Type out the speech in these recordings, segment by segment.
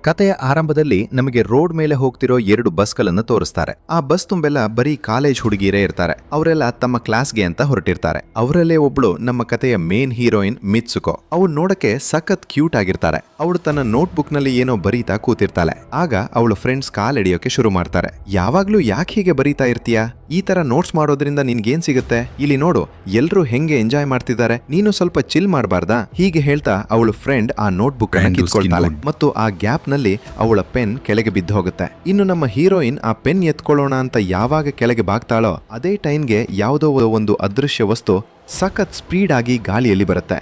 ಕಥೆಯ ಆರಂಭದಲ್ಲಿ ನಮಗೆ ರೋಡ್ ಮೇಲೆ ಹೋಗ್ತಿರೋ 2 ಬಸ್ಗಳನ್ನು ತೋರಿಸ್ತಾರೆ. ಆ ಬಸ್ ತುಂಬೆಲ್ಲ ಬರೀ ಕಾಲೇಜ್ ಹುಡುಗಿಯರೇ ಇರ್ತಾರೆ. ಅವರೆಲ್ಲ ತಮ್ಮ ಕ್ಲಾಸ್ಗೆ ಅಂತ ಹೊರಟಿರ್ತಾರೆ. ಅವರಲ್ಲೇ ಒಬ್ಳು ನಮ್ಮ ಕಥೆಯ ಮೇನ್ ಹೀರೋಯಿನ್ ಮಿತ್ಸುಕೋ. ಅವಳು ನೋಡಕ್ಕೆ ಸಖತ್ ಕ್ಯೂಟ್ ಆಗಿರ್ತಾರೆ. ಅವಳು ತನ್ನ ನೋಟ್ಬುಕ್ ನಲ್ಲಿ ಏನೋ ಬರೀತಾ ಕೂತಿರ್ತಾಳೆ. ಆಗ ಅವಳು ಫ್ರೆಂಡ್ಸ್ ಕಾಲೆಳೆಯೋಕೆ ಶುರು ಮಾಡ್ತಾರೆ. ಯಾವಾಗ್ಲೂ ಯಾಕೆ ಹೀಗೆ ಬರೀತಾ ಇರ್ತೀಯಾ? ಈ ತರ ನೋಟ್ಸ್ ಮಾಡೋದ್ರಿಂದ ನಿನ್ಗೇನ್ ಸಿಗುತ್ತೆ? ಇಲ್ಲಿ ನೋಡು, ಎಲ್ರೂ ಹೆಂಗೆ ಎಂಜಾಯ್ ಮಾಡ್ತಿದ್ದಾರೆ, ನೀನು ಸ್ವಲ್ಪ ಚಿಲ್ ಮಾಡಬಾರ್ದಾ? ಹೀಗೆ ಹೇಳ್ತಾ ಅವಳು ಫ್ರೆಂಡ್ ಆ ನೋಟ್ಬುಕ್ ಅನ್ನು ಕಿತ್ಕೊಳ್ತಾಳೆ ಮತ್ತು ಆ ಗ್ಯಾಪ್ ನಲ್ಲಿ ಅವಳ ಪೆನ್ ಕೆಳಗೆ ಬಿದ್ದು ಹೋಗುತ್ತೆ. ಇನ್ನು ನಮ್ಮ ಹೀರೋಯಿನ್ ಆ ಪೆನ್ ಎತ್ಕೊಳ್ಳೋಣ ಅಂತ ಯಾವಾಗ ಕೆಳಗೆ ಬಾಗ್ತಾಳೋ ಅದೇ ಟೈಮ್ಗೆ ಯಾವುದೋ ಒಂದು ಅದೃಶ್ಯ ವಸ್ತು ಸಖತ್ ಸ್ಪೀಡ್ ಆಗಿ ಗಾಳಿಯಲ್ಲಿ ಬರುತ್ತೆ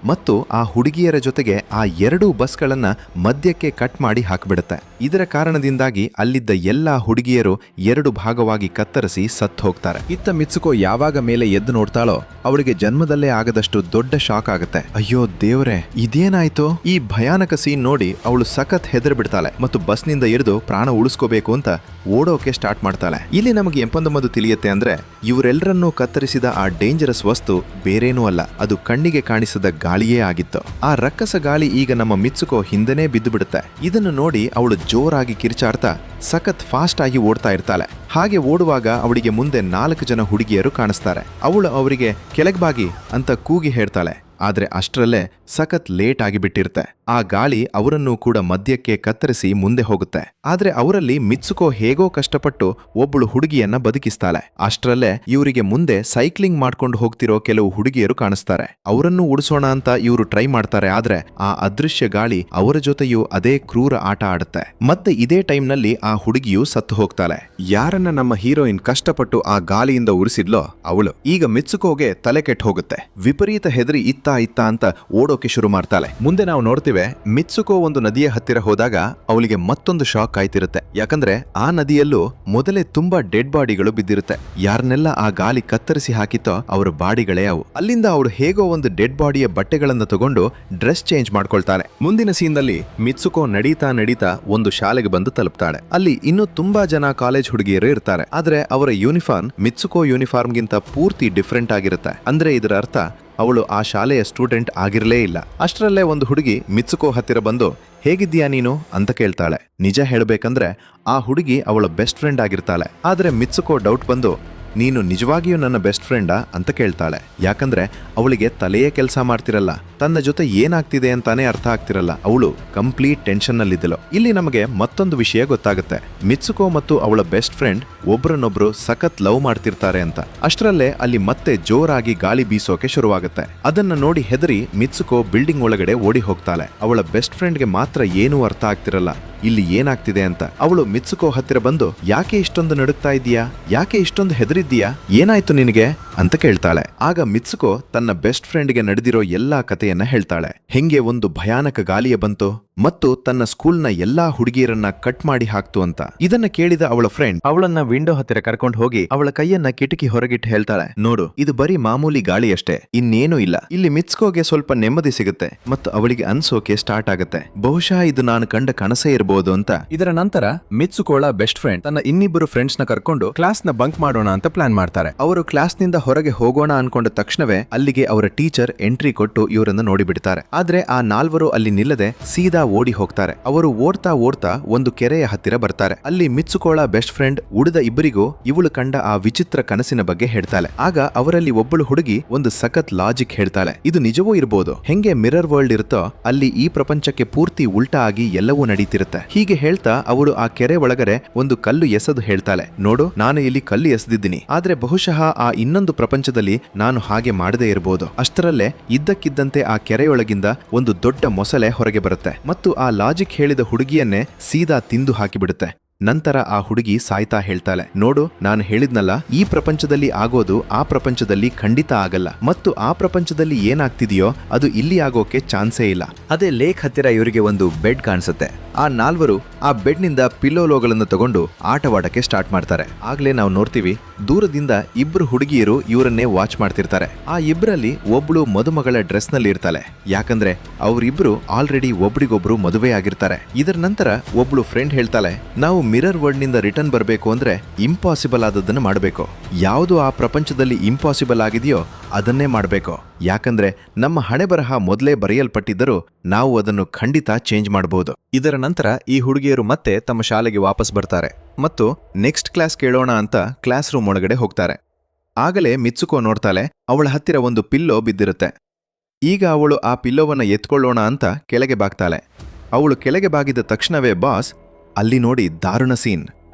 ಮತ್ತು ಆ ಹುಡುಗಿಯರ ಜೊತೆಗೆ ಆ 2 ಬಸ್ಗಳನ್ನ ಮಧ್ಯಕ್ಕೆ ಕಟ್ ಮಾಡಿ ಹಾಕಿಬಿಡುತ್ತೆ. ಇದರ ಕಾರಣದಿಂದಾಗಿ ಅಲ್ಲಿದ್ದ ಎಲ್ಲಾ ಹುಡುಗಿಯರು 2 ಭಾಗವಾಗಿ ಕತ್ತರಿಸಿ ಸತ್ತು ಹೋಗ್ತಾರೆ. ಇತ್ತ ಮಿತ್ಸುಕೋ ಯಾವಾಗ ಮೇಲೆ ಎದ್ದು ನೋಡ್ತಾಳೋ ಅವಳಿಗೆ ಜನ್ಮದಲ್ಲೇ ಆಗದಷ್ಟು ದೊಡ್ಡ ಶಾಕ್ ಆಗುತ್ತೆ. ಅಯ್ಯೋ ದೇವ್ರೆ, ಇದೇನಾಯ್ತು? ಈ ಭಯಾನಕ ಸೀನ್ ನೋಡಿ ಅವಳು ಸಖತ್ ಹೆದರ್ ಬಿಡ್ತಾಳೆ ಮತ್ತು ಬಸ್ನಿಂದ ಇಳಿದು ಪ್ರಾಣ ಉಳಿಸ್ಕೋಬೇಕು ಅಂತ ಓಡೋಕೆ ಸ್ಟಾರ್ಟ್ ಮಾಡ್ತಾಳೆ. ಇಲ್ಲಿ ನಮಗೆ ಎಂಪೊಂದು ತಿಳಿಯುತ್ತೆ ಅಂದ್ರೆ ಇವರೆಲ್ಲರನ್ನೂ ಕತ್ತರಿಸಿದ ಆ ಡೇಂಜರಸ್ ವಸ್ತು ಬೇರೇನೂ ಅಲ್ಲ, ಅದು ಕಣ್ಣಿಗೆ ಕಾಣಿಸದ ಗಾಳಿಯೇ ಆಗಿತ್ತು. ಆ ರಕ್ಕಸ ಗಾಳಿ ಈಗ ನಮ್ಮ ಮಿತ್ಸುಕೋ ಹಿಂದೆನೇ ಬಿದ್ದು ಬಿಡುತ್ತೆ. ಇದನ್ನು ನೋಡಿ ಅವಳು ಜೋರಾಗಿ ಕಿರ್ಚಾಡ್ತಾ ಸಖತ್ ಫಾಸ್ಟ್ ಆಗಿ ಓಡ್ತಾ ಇರ್ತಾಳೆ. ಹಾಗೆ ಓಡುವಾಗ ಅವಳಿಗೆ ಮುಂದೆ 4 ಜನ ಹುಡುಗಿಯರು ಕಾಣಿಸ್ತಾರೆ. ಅವಳು ಅವರಿಗೆ ಕೆಳಗ್ಬಾಗಿ ಅಂತ ಕೂಗಿ ಹೇಳ್ತಾಳೆ. ಆದ್ರೆ ಅಷ್ಟರಲ್ಲೇ ಸಖತ್ ಲೇಟ್ ಆಗಿ ಬಿಟ್ಟಿರುತ್ತೆ. ಆ ಗಾಳಿ ಅವರನ್ನೂ ಕೂಡ ಮಧ್ಯಕ್ಕೆ ಕತ್ತರಿಸಿ ಮುಂದೆ ಹೋಗುತ್ತೆ. ಆದ್ರೆ ಅವರಲ್ಲಿ ಮಿತ್ಸುಕೋ ಹೇಗೋ ಕಷ್ಟಪಟ್ಟು ಒಬ್ಬಳು ಹುಡುಗಿಯನ್ನ ಬದುಕಿಸ್ತಾಳೆ. ಅಷ್ಟರಲ್ಲೇ ಇವರಿಗೆ ಮುಂದೆ ಸೈಕ್ಲಿಂಗ್ ಮಾಡ್ಕೊಂಡು ಹೋಗ್ತಿರೋ ಕೆಲವು ಹುಡುಗಿಯರು ಕಾಣಿಸ್ತಾರೆ. ಅವರನ್ನು ಉಳಿಸೋಣ ಅಂತ ಇವರು ಟ್ರೈ ಮಾಡ್ತಾರೆ. ಆದ್ರೆ ಆ ಅದೃಶ್ಯ ಗಾಳಿ ಅವರ ಜೊತೆಯೂ ಅದೇ ಕ್ರೂರ ಆಟ ಆಡುತ್ತೆ. ಮತ್ತೆ ಇದೇ ಟೈಮ್ನಲ್ಲಿ ಆ ಹುಡುಗಿಯು ಸತ್ತು ಹೋಗ್ತಾಳೆ. ಯಾರನ್ನ ನಮ್ಮ ಹೀರೋಯಿನ್ ಕಷ್ಟಪಟ್ಟು ಆ ಗಾಳಿಯಿಂದ ಉರಿಸಿದ್ಲೋ ಅವಳು. ಈಗ ಮಿತ್ಸುಕೋಗೆ ತಲೆ ಕೆಟ್ಟು ಹೋಗುತ್ತೆ. ವಿಪರೀತ ಹೆದರಿ ಇತ್ತ ಅಂತ ಓಡೋಕೆ ಶುರು ಮಾಡ್ತಾಳೆ. ಮುಂದೆ ನಾವು ನೋಡ್ತೀವಿ, ಮಿತ್ಸುಕೋ ಒಂದು ನದಿಯ ಹತ್ತಿರ ಹೋದಾಗ ಅವಳಿಗೆ ಮತ್ತೊಂದು ಶಾಕ್ ಆಯ್ತಿರುತ್ತೆ. ಯಾಕಂದ್ರೆ ಆ ನದಿಯಲ್ಲೂ ಮೊದಲೇ ತುಂಬಾ ಡೆಡ್ ಬಾಡಿಗಳು ಬಿದ್ದಿರುತ್ತೆ. ಯಾರನ್ನೆಲ್ಲ ಆ ಗಾಳಿ ಕತ್ತರಿಸಿ ಹಾಕಿತ್ತೋ ಅವರ ಬಾಡಿಗಳೇ ಅವು. ಅಲ್ಲಿಂದ ಅವಳು ಹೇಗೋ ಒಂದು ಡೆಡ್ ಬಾಡಿಯ ಬಟ್ಟೆಗಳನ್ನು ತಗೊಂಡು ಡ್ರೆಸ್ ಚೇಂಜ್ ಮಾಡ್ಕೊಳ್ತಾಳೆ. ಮುಂದಿನ ಸೀನ್ನಲ್ಲಿ ಮಿತ್ಸುಕೋ ನಡೀತಾ ಒಂದು ಶಾಲೆಗೆ ಬಂದು ತಲುಪ್ತಾಳೆ. ಅಲ್ಲಿ ಇನ್ನೂ ತುಂಬಾ ಜನ ಕಾಲೇಜ್ ಹುಡುಗಿಯರು ಇರ್ತಾರೆ. ಆದ್ರೆ ಅವರ ಯೂನಿಫಾರ್ಮ್ ಮಿತ್ಸುಕೋ ಯೂನಿಫಾರ್ಮ್ಗಿಂತ ಪೂರ್ತಿ ಡಿಫ್ರೆಂಟ್ ಆಗಿರುತ್ತೆ. ಅಂದ್ರೆ ಇದರ ಅರ್ಥ ಅವಳು ಆ ಶಾಲೆಯ ಸ್ಟೂಡೆಂಟ್ ಆಗಿರಲೇ ಇಲ್ಲ. ಅಷ್ಟರಲ್ಲೇ ಒಂದು ಹುಡುಗಿ ಮಿತ್ಸುಕೋ ಹತ್ತಿರ ಬಂದು ಹೇಗಿದ್ದೀಯಾ ನೀನು ಅಂತ ಕೇಳ್ತಾಳೆ. ನಿಜ ಹೇಳಬೇಕಂದ್ರೆ ಆ ಹುಡುಗಿ ಅವಳ ಬೆಸ್ಟ್ ಫ್ರೆಂಡ್ ಆಗಿರ್ತಾಳೆ. ಆದ್ರೆ ಮಿತ್ಸುಕೋ ಡೌಟ್ ಬಂದು ನೀನು ನಿಜವಾಗಿಯೂ ನನ್ನ ಬೆಸ್ಟ್ ಫ್ರೆಂಡಾ ಅಂತ ಕೇಳ್ತಾಳೆ. ಯಾಕಂದ್ರೆ ಅವಳಿಗೆ ತಲೆಯೇ ಕೆಲಸ ಮಾಡ್ತಿರಲ್ಲ, ತನ್ನ ಜೊತೆ ಏನಾಗ್ತಿದೆ ಅಂತಾನೆ ಅರ್ಥ ಆಗ್ತಿರಲ್ಲ. ಅವಳು ಕಂಪ್ಲೀಟ್ ಟೆನ್ಷನ್ ನಲ್ಲಿದ್ದಳು. ಇಲ್ಲಿ ನಮಗೆ ಮತ್ತೊಂದು ವಿಷಯ ಗೊತ್ತಾಗುತ್ತೆ. ಮಿತ್ಸುಕೋ ಮತ್ತು ಅವಳ ಬೆಸ್ಟ್ ಫ್ರೆಂಡ್ ಒಬ್ರನ್ನೊಬ್ರು ಸಖತ್ ಲವ್ ಮಾಡ್ತಿರ್ತಾರೆ ಅಂತ. ಅಷ್ಟರಲ್ಲೇ ಅಲ್ಲಿ ಮತ್ತೆ ಜೋರಾಗಿ ಗಾಳಿ ಬೀಸೋಕೆ ಶುರುವಾಗುತ್ತೆ. ಅದನ್ನ ನೋಡಿ ಹೆದರಿ ಮಿತ್ಸುಕೋ ಬಿಲ್ಡಿಂಗ್ ಒಳಗಡೆ ಓಡಿ ಹೋಗ್ತಾಳೆ. ಅವಳ ಬೆಸ್ಟ್ ಫ್ರೆಂಡ್ಗೆ ಮಾತ್ರ ಏನೂ ಅರ್ಥ ಆಗ್ತಿರಲ್ಲ ಇಲ್ಲಿ ಏನಾಗ್ತಿದೆ ಅಂತ. ಅವಳು ಮಿತ್ಸುಕೋ ಹತ್ತಿರ ಬಂದು ಯಾಕೆ ಇಷ್ಟೊಂದು ನಡುಗ್ತಾ ಇದೀಯಾ, ಯಾಕೆ ಇಷ್ಟೊಂದು ಹೆದರಿದ್ದೀಯಾ, ಏನಾಯ್ತು ನಿನಗೆ ಅಂತ ಕೇಳ್ತಾಳೆ. ಆಗ ಮಿತ್ಸುಕೋ ತನ್ನ ಬೆಸ್ಟ್ ಫ್ರೆಂಡ್ಗೆ ನಡೆದಿರೋ ಎಲ್ಲಾ ಕಥೆಯನ್ನ ಹೇಳ್ತಾಳೆ. ಹೆಂಗೆ ಒಂದು ಭಯಾನಕ ಗಾಳಿಯ ಬಂತು ಮತ್ತು ತನ್ನ ಸ್ಕೂಲ್ನ ಎಲ್ಲಾ ಹುಡುಗಿಯರನ್ನ ಕಟ್ ಮಾಡಿ ಹಾಕ್ತು ಅಂತ. ಇದನ್ನ ಕೇಳಿದ ಅವಳ ಫ್ರೆಂಡ್ ಅವಳನ್ನ ವಿಂಡೋ ಹತ್ತಿರ ಕರ್ಕೊಂಡು ಹೋಗಿ ಅವಳ ಕೈಯನ್ನ ಕಿಟಕಿ ಹೊರಗಿಟ್ಟು ಹೇಳ್ತಾಳೆ, ನೋಡು, ಇದು ಬರೀ ಮಾಮೂಲಿ ಗಾಳಿ ಅಷ್ಟೇ, ಇನ್ನೇನು ಇಲ್ಲ. ಇಲ್ಲಿ ಮಿತ್ಸುಕೋಗೆ ಸ್ವಲ್ಪ ನೆಮ್ಮದಿ ಸಿಗುತ್ತೆ ಮತ್ತು ಅವಳಿಗೆ ಅನ್ಸೋಕೆ ಸ್ಟಾರ್ಟ್ ಆಗುತ್ತೆ, ಬಹುಶಃ ಇದು ನಾನು ಕಂಡ ಕನಸೇ ಇರಬಹುದು ಅಂತ. ಇದರ ನಂತರ ಮಿತ್ಸುಕೋಳ ಬೆಸ್ಟ್ ಫ್ರೆಂಡ್ ತನ್ನ ಇನ್ನಿಬ್ಬರು ಫ್ರೆಂಡ್ಸ್ ನ ಕರ್ಕೊಂಡು ಕ್ಲಾಸ್ ನ ಬಂಕ್ ಮಾಡೋಣ ಅಂತ ಪ್ಲಾನ್ ಮಾಡ್ತಾರೆ. ಅವರು ಕ್ಲಾಸ್ ನಿಂದ ಹೊರಗೆ ಹೋಗೋಣ ಅನ್ಕೊಂಡ ತಕ್ಷಣವೇ ಅಲ್ಲಿಗೆ ಅವರ ಟೀಚರ್ ಎಂಟ್ರಿ ಕೊಟ್ಟು ಇವರನ್ನು ನೋಡಿಬಿಡ್ತಾರೆ. ಆದ್ರೆ ಆ 4 ಅಲ್ಲಿ ನಿಲ್ಲದೆ ಸೀದಾ ಓಡಿ ಹೋಗ್ತಾರೆ. ಅವರು ಓಡ್ತಾ ಒಂದು ಕೆರೆಯ ಹತ್ತಿರ ಬರ್ತಾರೆ. ಅಲ್ಲಿ ಮಿತ್ಸುಕೋಳ ಬೆಸ್ಟ್ ಫ್ರೆಂಡ್ ಉಳಿದ ಇಬ್ಬರಿಗೂ ಇವಳು ಕಂಡ ಆ ವಿಚಿತ್ರ ಕನಸಿನ ಬಗ್ಗೆ ಹೇಳ್ತಾಳೆ. ಆಗ ಅವರಲ್ಲಿ ಒಬ್ಬಳು ಹುಡುಗಿ ಒಂದು ಸಖತ್ ಲಾಜಿಕ್ ಹೇಳ್ತಾಳೆ, ಇದು ನಿಜವೂ ಇರಬಹುದು, ಹೆಂಗೆ ಮಿರರ್ ವರ್ಲ್ಡ್ ಇರುತ್ತೋ ಅಲ್ಲಿ ಈ ಪ್ರಪಂಚಕ್ಕೆ ಪೂರ್ತಿ ಉಲ್ಟಾ ಆಗಿ ಎಲ್ಲವೂ ನಡೀತಿರುತ್ತೆ. ಹೀಗೆ ಹೇಳ್ತಾ ಅವಳು ಆ ಕೆರೆ ಒಳಗಡೆ ಒಂದು ಕಲ್ಲು ಎಸೆದು ಹೇಳ್ತಾಳೆ, ನೋಡು, ನಾನು ಇಲ್ಲಿ ಕಲ್ಲು ಎಸೆದಿದ್ದೀನಿ, ಆದ್ರೆ ಬಹುಶಃ ಆ ಇನ್ನೊಂದು ಪ್ರಪಂಚದಲ್ಲಿ ನಾನು ಹಾಗೆ ಮಾಡದೇ ಇರಬಹುದು. ಅಷ್ಟರಲ್ಲೇ ಇದ್ದಕ್ಕಿದ್ದಂತೆ ಆ ಕೆರೆಯೊಳಗಿಂದ ಒಂದು ದೊಡ್ಡ ಮೊಸಳೆ ಹೊರಗೆ ಬರುತ್ತೆ ಮತ್ತು ಆ ಲಾಜಿಕ್ ಹೇಳಿದ ಹುಡುಗಿಯನ್ನೇ ಸೀದಾ ತಿಂದು ಹಾಕಿಬಿಡುತ್ತೆ. ನಂತರ ಆ ಹುಡುಗಿ ಸಾಯ್ತಾ ಹೇಳ್ತಾಳೆ, ನೋಡು, ನಾನು ಹೇಳಿದ್ನಲ್ಲ, ಈ ಪ್ರಪಂಚದಲ್ಲಿ ಆಗೋದು ಆ ಪ್ರಪಂಚದಲ್ಲಿ ಖಂಡಿತ ಆಗಲ್ಲ ಮತ್ತು ಆ ಪ್ರಪಂಚದಲ್ಲಿ ಏನಾಗ್ತಿದೆಯೋ ಅದು ಇಲ್ಲಿ ಆಗೋಕೆ ಚಾನ್ಸೇ ಇಲ್ಲ. ಅದೇ ಲೇಕ್ ಹತ್ತಿರ ಇವರಿಗೆ ಒಂದು ಬೆಡ್ ಕಾಣಿಸುತ್ತೆ. ಆ 4 ಆ ಬೆಡ್ ನಿಂದ ಪಿಲ್ಲೋಗಳನ್ನು ತಗೊಂಡು ಆಟವಾಡಕ್ಕೆ ಸ್ಟಾರ್ಟ್ ಮಾಡ್ತಾರೆ. ಆಗ್ಲೇ ನಾವು ನೋಡ್ತೀವಿ, ದೂರದಿಂದ 2 ಹುಡುಗಿಯರು ಇವರನ್ನೇ ವಾಚ್ ಮಾಡ್ತಿರ್ತಾರೆ. ಆ ಇಬ್ಬರಲ್ಲಿ ಒಬ್ಳು ಮದುಮಗಳ ಡ್ರೆಸ್ ನಲ್ಲಿ ಇರ್ತಾಳೆ. ಯಾಕಂದ್ರೆ ಅವರಿಬ್ರು ಆಲ್ರೆಡಿ ಒಬ್ರಿಗೊಬ್ರು ಮದುವೆ ಆಗಿರ್ತಾರೆ. ಇದರ ನಂತರ ಒಬ್ಳು ಫ್ರೆಂಡ್ ಹೇಳ್ತಾಳೆ, ನಾವು ಮಿರರ್ ವರ್ಡ್ನಿಂದ ರಿಟರ್ನ್ ಬರಬೇಕು ಅಂದ್ರೆ ಇಂಪಾಸಿಬಲ್ ಆದದ್ದನ್ನು ಮಾಡಬೇಕು. ಯಾವುದು ಆ ಪ್ರಪಂಚದಲ್ಲಿ ಇಂಪಾಸಿಬಲ್ ಆಗಿದೆಯೋ ಅದನ್ನೇ ಮಾಡಬೇಕು. ಯಾಕಂದ್ರೆ ನಮ್ಮ ಹಣೆಬರಹ ಮೊದಲೇ ಬರೆಯಲ್ಪಟ್ಟಿದ್ದರೂ ನಾವು ಅದನ್ನು ಖಂಡಿತ ಚೇಂಜ್ ಮಾಡಬಹುದು. ಇದರ ನಂತರ ಈ ಹುಡುಗಿಯರು ಮತ್ತೆ ತಮ್ಮ ಶಾಲೆಗೆ ವಾಪಸ್ ಬರ್ತಾರೆ ಮತ್ತು ನೆಕ್ಸ್ಟ್ ಕ್ಲಾಸ್ ಕೇಳೋಣ ಅಂತ ಕ್ಲಾಸ್ ರೂಮ್ ಒಳಗಡೆ ಹೋಗ್ತಾರೆ. ಆಗಲೇ ಮಿತ್ಸುಕೋ ನೋಡ್ತಾಳೆ, ಅವಳ ಹತ್ತಿರ ಒಂದು ಪಿಲ್ಲೋ ಬಿದ್ದಿರುತ್ತೆ. ಈಗ ಅವಳು ಆ ಪಿಲ್ಲೋವನ್ನ ಎತ್ಕೊಳ್ಳೋಣ ಅಂತ ಕೆಳಗೆ ಬಾಗ್ತಾಳೆ. ಅವಳು ಕೆಳಗೆ ಬಾಗಿದ ತಕ್ಷಣವೇ ಬಾಸ್ ಅಲ್ಲಿ ನೋಡಿ ದಾರುಣ ಸೀನ್.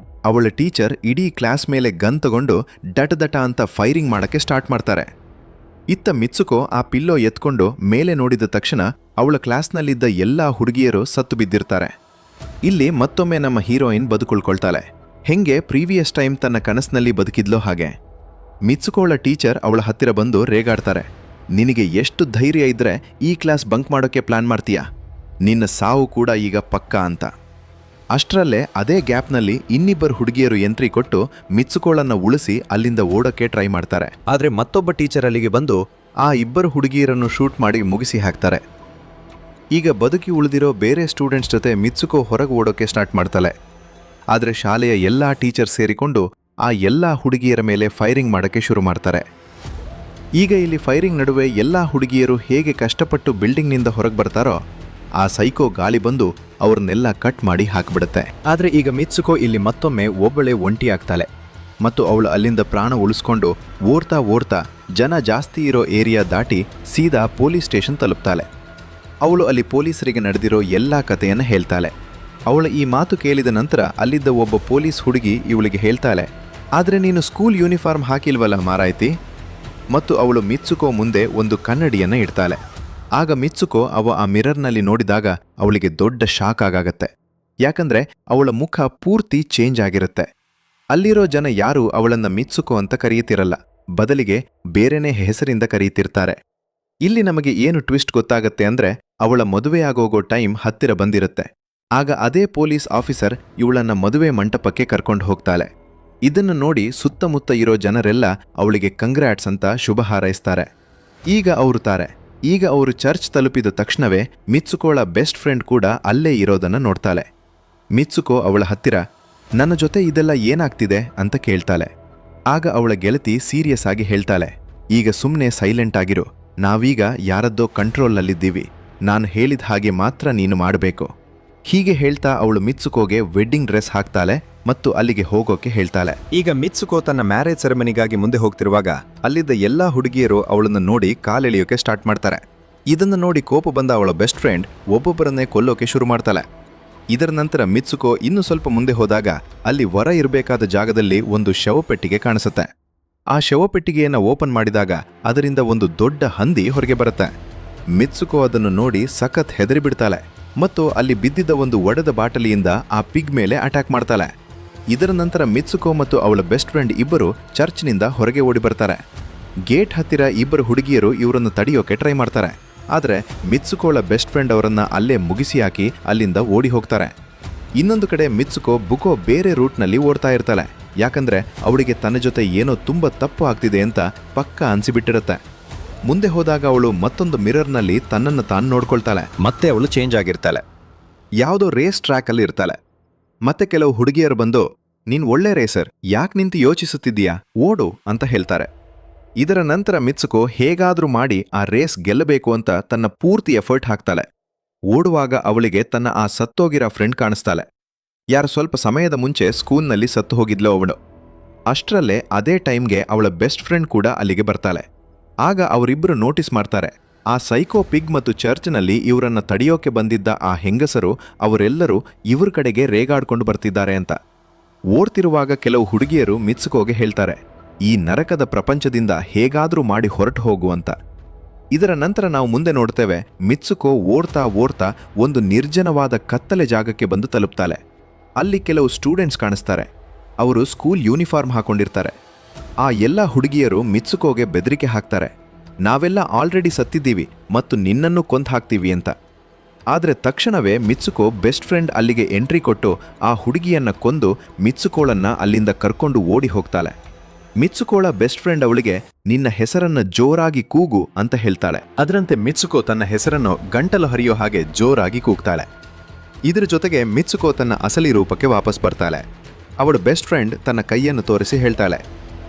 ಅವಳ ಟೀಚರ್ ಇಡೀ ಕ್ಲಾಸ್ ಮೇಲೆ ಗನ್ ತಗೊಂಡು ಡಟ ಅಂತ ಫೈರಿಂಗ್ ಮಾಡಕ್ಕೆ ಸ್ಟಾರ್ಟ್ ಮಾಡ್ತಾರೆ. ಇತ್ತ ಮಿತ್ಸುಕೋ ಆ ಪಿಲ್ಲೋ ಎತ್ಕೊಂಡು ಮೇಲೆ ನೋಡಿದ ತಕ್ಷಣ ಅವಳ ಕ್ಲಾಸ್ನಲ್ಲಿದ್ದ ಎಲ್ಲಾ ಹುಡುಗಿಯರು ಸತ್ತು ಬಿದ್ದಿರ್ತಾರೆ. ಇಲ್ಲಿ ಮತ್ತೊಮ್ಮೆ ನಮ್ಮ ಹೀರೋಯಿನ್ ಬದುಕುಳ್ಕೊಳ್ತಾಳೆ. ಹೆಂಗೆ ಪ್ರೀವಿಯಸ್ ಟೈಮ್ ತನ್ನ ಕನಸಿನಲ್ಲಿ ಬದುಕಿದ್ಲೋ ಹಾಗೆ. ಮಿತ್ಸುಕೋಳ ಟೀಚರ್ ಅವಳ ಹತ್ತಿರ ಬಂದು ರೇಗಾಡ್ತಾರೆ, ನಿನಗೆ ಎಷ್ಟು ಧೈರ್ಯ ಇದ್ರೆ ಈ ಕ್ಲಾಸ್ ಬಂಕ್ ಮಾಡೋಕ್ಕೆ ಪ್ಲಾನ್ ಮಾಡ್ತೀಯಾ? ನಿನ್ನ ಸಾವು ಕೂಡ ಈಗ ಪಕ್ಕಾ ಅಂತ. ಅಷ್ಟರಲ್ಲೇ ಅದೇ ಗ್ಯಾಪ್ನಲ್ಲಿ ಇನ್ನಿಬ್ಬರು ಹುಡುಗಿಯರು ಎಂಟ್ರಿ ಕೊಟ್ಟು ಮಿತ್ಸುಕೋಳನ್ನ ಉಳಿಸಿ ಅಲ್ಲಿಂದ ಓಡೋಕ್ಕೆ ಟ್ರೈ ಮಾಡ್ತಾರೆ. ಆದರೆ ಮತ್ತೊಬ್ಬ ಟೀಚರ್ ಅಲ್ಲಿಗೆ ಬಂದು ಆ ಇಬ್ಬರು ಹುಡುಗಿಯರನ್ನು ಶೂಟ್ ಮಾಡಿ ಮುಗಿಸಿ ಹಾಕ್ತಾರೆ. ಈಗ ಬದುಕಿ ಉಳಿದಿರೋ ಬೇರೆ ಸ್ಟೂಡೆಂಟ್ಸ್ ಜೊತೆ ಮಿತ್ಸುಕೋ ಹೊರಗೆ ಓಡೋಕ್ಕೆ ಸ್ಟಾರ್ಟ್ ಮಾಡ್ತಾಳೆ. ಆದರೆ ಶಾಲೆಯ ಎಲ್ಲಾ ಟೀಚರ್ ಸೇರಿಕೊಂಡು ಆ ಎಲ್ಲಾ ಹುಡುಗಿಯರ ಮೇಲೆ ಫೈರಿಂಗ್ ಮಾಡೋಕ್ಕೆ ಶುರು ಮಾಡ್ತಾರೆ. ಈಗ ಇಲ್ಲಿ ಫೈರಿಂಗ್ ನಡುವೆ ಎಲ್ಲಾ ಹುಡುಗಿಯರು ಹೇಗೆ ಕಷ್ಟಪಟ್ಟು ಬಿಲ್ಡಿಂಗ್ನಿಂದ ಹೊರಗೆ ಬರ್ತಾರೋ ಆ ಸೈಕೋ ಗಾಳಿ ಬಂದು ಅವ್ರನ್ನೆಲ್ಲ ಕಟ್ ಮಾಡಿ ಹಾಕಿಬಿಡುತ್ತೆ. ಆದರೆ ಈಗ ಮಿತ್ಸುಕೋ ಇಲ್ಲಿ ಮತ್ತೊಮ್ಮೆ ಒಬ್ಬಳೇ ಒಂಟಿ ಆಗ್ತಾಳೆ ಮತ್ತು ಅವಳು ಅಲ್ಲಿಂದ ಪ್ರಾಣ ಉಳಿಸ್ಕೊಂಡು ಓಡ್ತಾ ಜನ ಜಾಸ್ತಿ ಇರೋ ಏರಿಯಾ ದಾಟಿ ಸೀದಾ ಪೊಲೀಸ್ ಸ್ಟೇಷನ್ ತಲುಪ್ತಾಳೆ. ಅವಳು ಅಲ್ಲಿ ಪೊಲೀಸರಿಗೆ ನಡೆದಿರೋ ಎಲ್ಲಾ ಕಥೆಯನ್ನು ಹೇಳ್ತಾಳೆ. ಅವಳ ಈ ಮಾತು ಕೇಳಿದ ನಂತರ ಅಲ್ಲಿದ್ದ ಒಬ್ಬ ಪೊಲೀಸ್ ಹುಡುಗಿ ಇವಳಿಗೆ ಹೇಳ್ತಾಳೆ, ಆದರೆ ನೀನು ಸ್ಕೂಲ್ ಯೂನಿಫಾರ್ಮ್ ಹಾಕಿಲ್ವಲ್ಲ ಮಾರಾಯ್ತಿ? ಮತ್ತು ಅವಳು ಮಿತ್ಸುಕೋ ಮುಂದೆ ಒಂದು ಕನ್ನಡಿಯನ್ನು ಇಡ್ತಾಳೆ. ಆಗ ಮಿತ್ಸುಕೋ ಆ ಮಿರರ್ನಲ್ಲಿ ನೋಡಿದಾಗ ಅವಳಿಗೆ ದೊಡ್ಡ ಶಾಕ್ ಆಗಾಗತ್ತೆ. ಯಾಕಂದ್ರೆ ಅವಳ ಮುಖ ಪೂರ್ತಿ ಚೇಂಜ್ ಆಗಿರುತ್ತೆ. ಅಲ್ಲಿರೋ ಜನ ಯಾರೂ ಅವಳನ್ನ ಮಿತ್ಸುಕೋ ಅಂತ ಕರೆಯುತ್ತಿರಲ್ಲ, ಬದಲಿಗೆ ಬೇರೆನೇ ಹೆಸರಿಂದ ಕರೆಯುತ್ತಿರ್ತಾರೆ. ಇಲ್ಲಿ ನಮಗೆ ಏನು ಟ್ವಿಸ್ಟ್ ಗೊತ್ತಾಗತ್ತೆ ಅಂದ್ರೆ ಅವಳ ಮದುವೆಯಾಗೋಗೋ ಟೈಮ್ ಹತ್ತಿರ ಬಂದಿರುತ್ತೆ. ಆಗ ಅದೇ ಪೊಲೀಸ್ ಆಫೀಸರ್ ಇವಳನ್ನ ಮದುವೆ ಮಂಟಪಕ್ಕೆ ಕರ್ಕೊಂಡು ಹೋಗ್ತಾಳೆ. ಇದನ್ನು ನೋಡಿ ಸುತ್ತಮುತ್ತ ಇರೋ ಜನರೆಲ್ಲ ಅವಳಿಗೆ ಕಂಗ್ರಾಟ್ಸ್ ಅಂತ ಶುಭ ಹಾರೈಸ್ತಾರೆ. ಈಗ ಅವರು ಚರ್ಚ್ ತಲುಪಿದ ತಕ್ಷಣವೇ ಮಿತ್ಸುಕೋಳ ಬೆಸ್ಟ್ ಫ್ರೆಂಡ್ ಕೂಡ ಅಲ್ಲೇ ಇರೋದನ್ನ ನೋಡ್ತಾಳೆ. ಮಿತ್ಸುಕೋ ಅವಳ ಹತ್ತಿರ ನನ್ನ ಜೊತೆ ಇದೆಲ್ಲ ಏನಾಗ್ತಿದೆ ಅಂತ ಕೇಳ್ತಾಳೆ. ಆಗ ಅವಳ ಗೆಳತಿ ಸೀರಿಯಸ್ ಆಗಿ ಹೇಳ್ತಾಳೆ, ಈಗ ಸುಮ್ಮನೆ ಸೈಲೆಂಟ್ ಆಗಿರು, ನಾವೀಗ ಯಾರದ್ದೋ ಕಂಟ್ರೋಲ್ನಲ್ಲಿದ್ದೀವಿ, ನಾನು ಹೇಳಿದ ಹಾಗೆ ಮಾತ್ರ ನೀನು ಮಾಡಬೇಕು. ಹೀಗೆ ಹೇಳ್ತಾ ಅವಳು ಮಿತ್ಸುಕೋಗೆ ವೆಡ್ಡಿಂಗ್ ಡ್ರೆಸ್ ಹಾಕ್ತಾಳೆ ಮತ್ತು ಅಲ್ಲಿಗೆ ಹೋಗೋಕೆ ಹೇಳ್ತಾಳೆ. ಈಗ ಮಿತ್ಸುಕೋ ತನ್ನ ಮ್ಯಾರೇಜ್ ಸೆರೆಮನಿಗಾಗಿ ಮುಂದೆ ಹೋಗ್ತಿರುವಾಗ ಅಲ್ಲಿದ್ದ ಎಲ್ಲಾ ಹುಡುಗಿಯರು ಅವಳನ್ನು ನೋಡಿ ಕಾಲೆಳೆಯೋಕೆ ಸ್ಟಾರ್ಟ್ ಮಾಡ್ತಾರೆ. ಇದನ್ನು ನೋಡಿ ಕೋಪ ಬಂದ ಅವಳ ಬೆಸ್ಟ್ ಫ್ರೆಂಡ್ ಒಬ್ಬೊಬ್ಬರನ್ನೇ ಕೊಲ್ಲೋಕೆ ಶುರು ಮಾಡ್ತಾಳೆ. ಇದರ ನಂತರ ಮಿತ್ಸುಕೋ ಇನ್ನು ಸ್ವಲ್ಪ ಮುಂದೆ ಹೋದಾಗ ಅಲ್ಲಿ ಹೊರ ಇರಬೇಕಾದ ಜಾಗದಲ್ಲಿ ಒಂದು ಶವಪೆಟ್ಟಿಗೆ ಕಾಣಿಸುತ್ತೆ. ಆ ಶವಪೆಟ್ಟಿಗೆಯನ್ನು ಓಪನ್ ಮಾಡಿದಾಗ ಅದರಿಂದ ಒಂದು ದೊಡ್ಡ ಹಂದಿ ಹೊರಗೆ ಬರುತ್ತೆ. ಮಿತ್ಸುಕೋ ಅದನ್ನು ನೋಡಿ ಸಖತ್ ಹೆದರಿ ಬಿಡ್ತಾಳೆ ಮತ್ತು ಅಲ್ಲಿ ಬಿದ್ದಿದ್ದ ಒಂದು ಒಡೆದ ಬಾಟಲಿಯಿಂದ ಆ ಪಿಗ್ ಮೇಲೆ ಅಟ್ಯಾಕ್ ಮಾಡ್ತಾಳೆ. ಇದರ ನಂತರ ಮಿತ್ಸುಕೋ ಮತ್ತು ಅವಳ ಬೆಸ್ಟ್ ಫ್ರೆಂಡ್ ಇಬ್ಬರು ಚರ್ಚ್ನಿಂದ ಹೊರಗೆ ಓಡಿ ಬರ್ತಾರೆ. ಗೇಟ್ ಹತ್ತಿರ ಇಬ್ಬರು ಹುಡುಗಿಯರು ಇವರನ್ನು ತಡೆಯೋಕೆ ಟ್ರೈ ಮಾಡ್ತಾರೆ. ಆದರೆ ಮಿತ್ಸುಕೋಳ ಬೆಸ್ಟ್ ಫ್ರೆಂಡ್ ಅವರನ್ನ ಅಲ್ಲೇ ಮುಗಿಸಿ ಹಾಕಿ ಅಲ್ಲಿಂದ ಓಡಿ ಹೋಗ್ತಾರೆ. ಇನ್ನೊಂದು ಕಡೆ ಮಿತ್ಸುಕೋ ಬುಕೋ ಬೇರೆ ರೂಟ್ನಲ್ಲಿ ಓಡ್ತಾ ಇರ್ತಾಳೆ. ಯಾಕಂದ್ರೆ ಅವಳಿಗೆ ತನ್ನ ಜೊತೆ ಏನೋ ತುಂಬ ತಪ್ಪು ಆಗ್ತಿದೆ ಅಂತ ಪಕ್ಕಾ ಅನ್ಸಿಬಿಟ್ಟಿರುತ್ತೆ. ಮುಂದೆ ಹೋದಾಗ ಅವಳು ಮತ್ತೊಂದು ಮಿರರ್ನಲ್ಲಿ ತನ್ನನ್ನು ತಾನು ನೋಡ್ಕೊಳ್ತಾಳೆ. ಮತ್ತೆ ಅವಳು ಚೇಂಜ್ ಆಗಿರ್ತಾಳೆ. ಯಾವುದೋ ರೇಸ್ ಟ್ರ್ಯಾಕಲ್ಲಿ ಇರ್ತಾಳೆ. ಮತ್ತೆ ಕೆಲವು ಹುಡುಗಿಯರು ಬಂದು ನೀನ್ ಒಳ್ಳೆ ರೇಸರ್, ಯಾಕೆ ನಿಂತು ಯೋಚಿಸುತ್ತಿದ್ದೀಯಾ, ಓಡು ಅಂತ ಹೇಳ್ತಾರೆ. ಇದರ ನಂತರ ಮಿತ್ಸುಕೋ ಹೇಗಾದ್ರೂ ಮಾಡಿ ಆ ರೇಸ್ ಗೆಲ್ಲಬೇಕು ಅಂತ ತನ್ನ ಪೂರ್ತಿ ಎಫರ್ಟ್ ಹಾಕ್ತಾಳೆ. ಓಡುವಾಗ ಅವಳಿಗೆ ತನ್ನ ಆ ಸತ್ತೋಗಿರೋ ಫ್ರೆಂಡ್ ಕಾಣಿಸ್ತಾಳೆ. ಯಾರು ಸ್ವಲ್ಪ ಸಮಯದ ಮುಂಚೆ ಸ್ಕೂಲ್ನಲ್ಲಿ ಸತ್ತು ಹೋಗಿದ್ಲೋ ಅವಳು. ಅಷ್ಟರಲ್ಲೇ ಅದೇ ಟೈಮ್ಗೆ ಅವಳ ಬೆಸ್ಟ್ ಫ್ರೆಂಡ್ ಕೂಡ ಅಲ್ಲಿಗೆ ಬರ್ತಾಳೆ. ಆಗ ಅವರಿಬ್ಬರು ನೋಟಿಸ್ ಮಾಡ್ತಾರೆ, ಆ ಸೈಕೋ ಪಿಗ್ ಮತ್ತು ಚರ್ಚ್ನಲ್ಲಿ ಇವರನ್ನ ತಡೆಯೋಕೆ ಬಂದಿದ್ದ ಆ ಹೆಂಗಸರು ಅವರೆಲ್ಲರೂ ಇವ್ರ ಕಡೆಗೆ ರೇಗಾಡ್ಕೊಂಡು ಬರ್ತಿದ್ದಾರೆ ಅಂತ. ಓಡ್ತಿರುವಾಗ ಕೆಲವು ಹುಡುಗಿಯರು ಮಿತ್ಸುಕೋಗೆ ಹೇಳ್ತಾರೆ, ಈ ನರಕದ ಪ್ರಪಂಚದಿಂದ ಹೇಗಾದ್ರೂ ಮಾಡಿ ಹೊರಟು ಹೋಗು ಅಂತ. ಇದರ ನಂತರ ನಾವು ಮುಂದೆ ನೋಡ್ತೇವೆ, ಮಿತ್ಸುಕೋ ಓಡ್ತಾ ಒಂದು ನಿರ್ಜನವಾದ ಕತ್ತಲೆ ಜಾಗಕ್ಕೆ ಬಂದು ತಲುಪ್ತಾಳೆ. ಅಲ್ಲಿ ಕೆಲವು ಸ್ಟೂಡೆಂಟ್ಸ್ ಕಾಣಿಸ್ತಾರೆ. ಅವರು ಸ್ಕೂಲ್ ಯೂನಿಫಾರ್ಮ್ ಹಾಕೊಂಡಿರ್ತಾರೆ. ಆ ಎಲ್ಲ ಹುಡುಗಿಯರು ಮಿತ್ಸುಕೋಗೆ ಬೆದರಿಕೆ ಹಾಕ್ತಾರೆ, ನಾವೆಲ್ಲ ಆಲ್ರೆಡಿ ಸತ್ತಿದ್ದೀವಿ ಮತ್ತು ನಿನ್ನನ್ನು ಕೊಂದು ಹಾಕ್ತೀವಿ ಅಂತ. ಆದರೆ ತಕ್ಷಣವೇ ಮಿತ್ಸುಕೋ ಬೆಸ್ಟ್ ಫ್ರೆಂಡ್ ಅಲ್ಲಿಗೆ ಎಂಟ್ರಿ ಕೊಟ್ಟು ಆ ಹುಡುಗಿಯನ್ನ ಕೊಂದು ಮಿತ್ಸುಕೋಳನ್ನ ಅಲ್ಲಿಂದ ಕರ್ಕೊಂಡು ಓಡಿ ಹೋಗ್ತಾಳೆ. ಮಿತ್ಸುಕೋಳ ಬೆಸ್ಟ್ ಫ್ರೆಂಡ್ ಅವಳಿಗೆ ನಿನ್ನ ಹೆಸರನ್ನ ಜೋರಾಗಿ ಕೂಗು ಅಂತ ಹೇಳ್ತಾಳೆ. ಅದರಂತೆ ಮಿತ್ಸುಕೋ ತನ್ನ ಹೆಸರನ್ನು ಗಂಟಲು ಹರಿಯೋ ಹಾಗೆ ಜೋರಾಗಿ ಕೂಗ್ತಾಳೆ. ಇದ್ರ ಜೊತೆಗೆ ಮಿತ್ಸುಕೋ ತನ್ನ ಅಸಲಿ ರೂಪಕ್ಕೆ ವಾಪಸ್ ಬರ್ತಾಳೆ. ಅವಳ ಬೆಸ್ಟ್ ಫ್ರೆಂಡ್ ತನ್ನ ಕೈಯನ್ನು ತೋರಿಸಿ ಹೇಳ್ತಾಳೆ,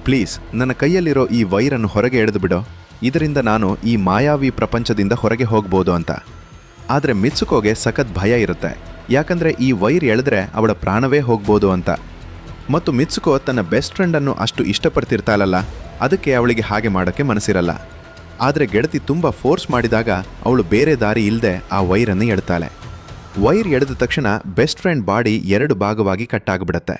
ಪ್ಲೀಸ್ ನನ್ನ ಕೈಯಲ್ಲಿರೋ ಈ ವೈರನ್ನು ಹೊರಗೆ ಎಳೆದು ಬಿಡೋ, ಇದರಿಂದ ನಾನು ಈ ಮಾಯಾವಿ ಪ್ರಪಂಚದಿಂದ ಹೊರಗೆ ಹೋಗ್ಬೋದು ಅಂತ. ಆದರೆ ಮಿತ್ಸುಕೋಗೆ ಸಖತ್ ಭಯ ಇರುತ್ತೆ, ಯಾಕಂದರೆ ಈ ವೈರ್ ಎಳೆದ್ರೆ ಅವಳ ಪ್ರಾಣವೇ ಹೋಗ್ಬೋದು ಅಂತ. ಮತ್ತು ಮಿತ್ಸುಕೋ ತನ್ನ ಬೆಸ್ಟ್ ಫ್ರೆಂಡನ್ನು ಅಷ್ಟು ಇಷ್ಟಪಡ್ತಿರ್ತಾಳಲ್ಲ, ಅದಕ್ಕೆ ಅವಳಿಗೆ ಹಾಗೆ ಮಾಡೋಕ್ಕೆ ಮನಸ್ಸಿರಲ್ಲ. ಆದರೆ ಗೆಳತಿ ತುಂಬ ಫೋರ್ಸ್ ಮಾಡಿದಾಗ ಅವಳು ಬೇರೆ ದಾರಿ ಇಲ್ಲದೆ ಆ ವೈರನ್ನು ಎಳ್ತಾಳೆ. ವೈರ್ ಎಳೆದ ತಕ್ಷಣ ಬೆಸ್ಟ್ ಫ್ರೆಂಡ್ ಬಾಡಿ 2 ಭಾಗವಾಗಿ ಕಟ್ಟಾಗ್ಬಿಡತ್ತೆ.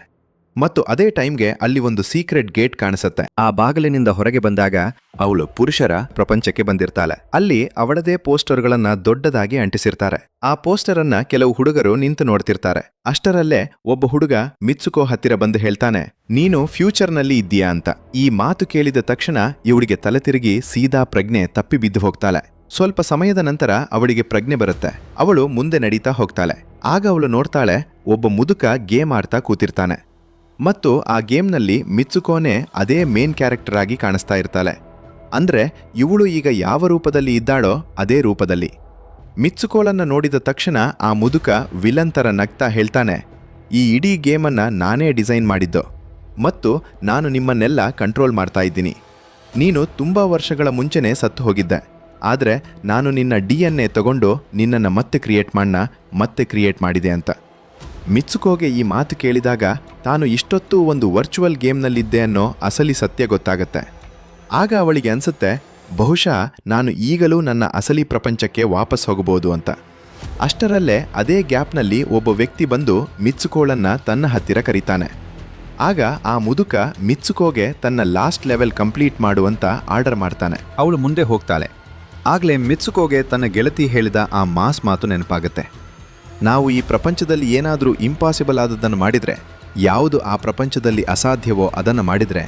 ಮತ್ತು ಅದೇ ಟೈಮ್ಗೆ ಅಲ್ಲಿ ಒಂದು ಸೀಕ್ರೆಟ್ ಗೇಟ್ ಕಾಣಿಸುತ್ತೆ. ಆ ಬಾಗಿಲಿನಿಂದ ಹೊರಗೆ ಬಂದಾಗ ಅವಳು ಪುರುಷರ ಪ್ರಪಂಚಕ್ಕೆ ಬಂದಿರ್ತಾಳೆ. ಅಲ್ಲಿ ಅವಳದೇ ಪೋಸ್ಟರ್ಗಳನ್ನ ದೊಡ್ಡದಾಗಿ ಅಂಟಿಸಿರ್ತಾರೆ. ಆ ಪೋಸ್ಟರ್ ಅನ್ನ ಕೆಲವು ಹುಡುಗರು ನಿಂತು ನೋಡ್ತಿರ್ತಾರೆ. ಅಷ್ಟರಲ್ಲೇ ಒಬ್ಬ ಹುಡುಗ ಮಿತ್ಸುಕೋ ಹತ್ತಿರ ಬಂದು ಹೇಳ್ತಾನೆ, ನೀನು ಫ್ಯೂಚರ್ನಲ್ಲಿ ಇದ್ದೀಯಾ ಅಂತ. ಈ ಮಾತು ಕೇಳಿದ ತಕ್ಷಣ ಇವಳಿಗೆ ತಲೆ ತಿರುಗಿ ಸೀದಾ ಪ್ರಜ್ಞೆ ತಪ್ಪಿ ಬಿದ್ದು ಹೋಗ್ತಾಳೆ. ಸ್ವಲ್ಪ ಸಮಯದ ನಂತರ ಅವಳಿಗೆ ಪ್ರಜ್ಞೆ ಬರುತ್ತೆ. ಅವಳು ಮುಂದೆ ನಡೀತಾ ಹೋಗ್ತಾಳೆ. ಆಗ ಅವಳು ನೋಡ್ತಾಳೆ, ಒಬ್ಬ ಮುದುಕ ಗೇಮ್ ಆಡ್ತಾ ಕೂತಿರ್ತಾನೆ. ಮತ್ತು ಆ ಗೇಮ್ನಲ್ಲಿ ಮಿತ್ಸುಕೋನೆ ಅದೇ ಮೇನ್ ಕ್ಯಾರೆಕ್ಟರ್ ಆಗಿ ಕಾಣಿಸ್ತಾ ಇರ್ತಾಳೆ. ಅಂದ್ರೆ ಇವಳು ಈಗ ಯಾವ ರೂಪದಲ್ಲಿ ಇದ್ದಾಳೋ ಅದೇ ರೂಪದಲ್ಲಿ. ಮಿತ್ಸುಕೋಳನ್ನ ನೋಡಿದ ತಕ್ಷಣ ಆ ಮುದುಕ ವಿಲನ್ ಥರ ನಗ್ತಾ ಹೇಳ್ತಾನೆ, ಈ ಇಡೀ ಗೇಮನ್ನ ನಾನೇ ಡಿಸೈನ್ ಮಾಡಿದ್ದು ಮತ್ತು ನಾನು ನಿಮ್ಮನ್ನೆಲ್ಲ ಕಂಟ್ರೋಲ್ ಮಾಡ್ತಾ ಇದ್ದೀನಿ. ನೀನು ತುಂಬ ವರ್ಷಗಳ ಮುಂಚೆನೇ ಸತ್ತು ಹೋಗಿದ್ದೆ, ಆದರೆ ನಾನು ನಿನ್ನ DNA ತಗೊಂಡು ನಿನ್ನನ್ನು ಮತ್ತೆ ಕ್ರಿಯೇಟ್ ಮಾಡಿದೆ ಅಂತ. ಮಿತ್ಸುಕೋಗೆ ಈ ಮಾತು ಕೇಳಿದಾಗ ತಾನು ಇಷ್ಟೊತ್ತು ಒಂದು ವರ್ಚುವಲ್ ಗೇಮ್ನಲ್ಲಿದ್ದೆ ಅನ್ನೋ ಅಸಲಿ ಸತ್ಯ ಗೊತ್ತಾಗತ್ತೆ. ಆಗ ಅವಳಿಗೆ ಅನ್ಸುತ್ತೆ, ಬಹುಶಃ ನಾನು ಈಗಲೂ ನನ್ನ ಅಸಲಿ ಪ್ರಪಂಚಕ್ಕೆ ವಾಪಸ್ ಹೋಗಬಹುದು ಅಂತ. ಅಷ್ಟರಲ್ಲೇ ಅದೇ ಗ್ಯಾಪ್ನಲ್ಲಿ ಒಬ್ಬ ವ್ಯಕ್ತಿ ಬಂದು ಮಿತ್ಸುಕೋಳನ್ನ ತನ್ನ ಹತ್ತಿರ ಕರೀತಾನೆ. ಆಗ ಆ ಮುದುಕ ಮಿತ್ಸುಕೋಗೆ ತನ್ನ ಲಾಸ್ಟ್ ಲೆವೆಲ್ ಕಂಪ್ಲೀಟ್ ಮಾಡುವಂತ ಆರ್ಡರ್ ಮಾಡ್ತಾನೆ. ಅವಳು ಮುಂದೆ ಹೋಗ್ತಾಳೆ. ಆಗಲೇ ಮಿತ್ಸುಕೋಗೆ ತನ್ನ ಗೆಳತಿ ಹೇಳಿದ ಆ ಮಾಸ್ ಮಾತು ನೆನಪಾಗುತ್ತೆ. ನಾವು ಈ ಪ್ರಪಂಚದಲ್ಲಿ ಏನಾದರೂ ಇಂಪಾಸಿಬಲ್ ಆದದ್ದನ್ನು ಮಾಡಿದರೆ, ಯಾವುದು ಆ ಪ್ರಪಂಚದಲ್ಲಿ ಅಸಾಧ್ಯವೋ ಅದನ್ನು ಮಾಡಿದರೆ,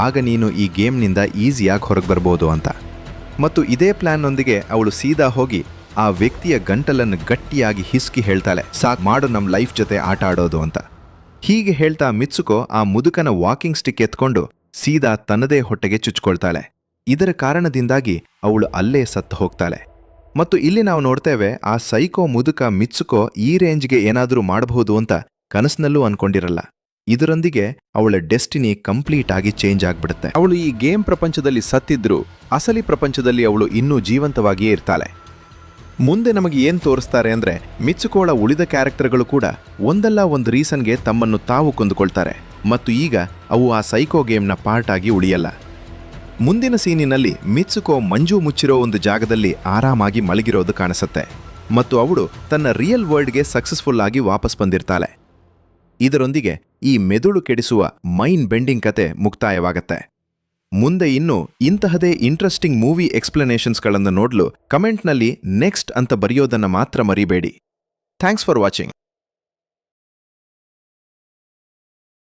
ಆಗ ನೀನು ಈ ಗೇಮ್ನಿಂದ ಈಸಿಯಾಗಿ ಹೊರಗೆ ಬರ್ಬೋದು ಅಂತ. ಮತ್ತು ಇದೇ ಪ್ಲ್ಯಾನ್ನೊಂದಿಗೆ ಅವಳು ಸೀದಾ ಹೋಗಿ ಆ ವ್ಯಕ್ತಿಯ ಗಂಟಲನ್ನು ಗಟ್ಟಿಯಾಗಿ ಹಿಸ್ಕಿ ಹೇಳ್ತಾಳೆ, ಸಾಕು ಮಾಡು ನಮ್ಮ ಲೈಫ್ ಜೊತೆ ಆಟ ಆಡೋದು ಅಂತ. ಹೀಗೆ ಹೇಳ್ತಾ ಮಿತ್ಸುಕೋ ಆ ಮುದುಕನ ವಾಕಿಂಗ್ ಸ್ಟಿಕ್ ಎತ್ಕೊಂಡು ಸೀದಾ ತನ್ನದೇ ಹೊಟ್ಟೆಗೆ ಚುಚ್ಕೊಳ್ತಾಳೆ. ಇದರ ಕಾರಣದಿಂದಾಗಿ ಅವಳು ಅಲ್ಲೇ ಸತ್ತು ಹೋಗ್ತಾಳೆ. ಮತ್ತು ಇಲ್ಲಿ ನಾವು ನೋಡ್ತೇವೆ, ಆ ಸೈಕೋ ಮುದುಕ ಮಿತ್ಸುಕೋ ಈ ರೇಂಜ್ಗೆ ಏನಾದರೂ ಮಾಡಬಹುದು ಅಂತ ಕನಸಿನಲ್ಲೂ ಅನ್ಕೊಂಡಿರಲ್ಲ. ಇದರೊಂದಿಗೆ ಅವಳ ಡೆಸ್ಟಿನಿ ಕಂಪ್ಲೀಟ್ ಆಗಿ ಚೇಂಜ್ ಆಗ್ಬಿಡುತ್ತೆ. ಅವಳು ಈ ಗೇಮ್ ಪ್ರಪಂಚದಲ್ಲಿ ಸತ್ತಿದ್ರೂ ಅಸಲಿ ಪ್ರಪಂಚದಲ್ಲಿ ಅವಳು ಇನ್ನೂ ಜೀವಂತವಾಗಿಯೇ ಇರ್ತಾಳೆ. ಮುಂದೆ ನಮಗೆ ಏನು ತೋರಿಸ್ತಾರೆ ಅಂದರೆ, ಮಿತ್ಸುಕೋಳ ಉಳಿದ ಕ್ಯಾರೆಕ್ಟರ್ಗಳು ಕೂಡ ಒಂದಲ್ಲ ಒಂದು ರೀಸನ್ಗೆ ತಮ್ಮನ್ನು ತಾವು ಕೊಂದುಕೊಳ್ತಾರೆ ಮತ್ತು ಈಗ ಅವು ಆ ಸೈಕೋ ಗೇಮ್ನ ಪಾರ್ಟ್ ಆಗಿ ಉಳಿಯಲ್ಲ. ಮುಂದಿನ ಸೀನಿನಲ್ಲಿ ಮಿತ್ಸುಕೋ ಮಂಜು ಮುಚ್ಚಿರೋ ಒಂದು ಜಾಗದಲ್ಲಿ ಆರಾಮಾಗಿ ಮಲಗಿರೋದು ಕಾಣಿಸುತ್ತೆ ಮತ್ತು ಅವಳು ತನ್ನ ರಿಯಲ್ ವರ್ಲ್ಡ್ಗೆ ಸಕ್ಸಸ್ಫುಲ್ ಆಗಿ ವಾಪಸ್ ಬಂದಿರ್ತಾಳೆ. ಇದರೊಂದಿಗೆ ಈ ಮೆದುಳು ಕೆಡಿಸುವ ಮೈಂಡ್ ಬೆಂಡಿಂಗ್ ಕತೆ ಮುಕ್ತಾಯವಾಗತ್ತೆ. ಮುಂದೆ ಇನ್ನೂ ಇಂತಹದೇ ಇಂಟ್ರೆಸ್ಟಿಂಗ್ ಮೂವಿ ಎಕ್ಸ್ಪ್ಲನೇಷನ್ಸ್ಗಳನ್ನು ನೋಡಲು ಕಮೆಂಟ್ನಲ್ಲಿ ನೆಕ್ಸ್ಟ್ ಅಂತ ಬರೆಯೋದನ್ನು ಮಾತ್ರ ಮರಿಬೇಡಿ. Thanks for watching.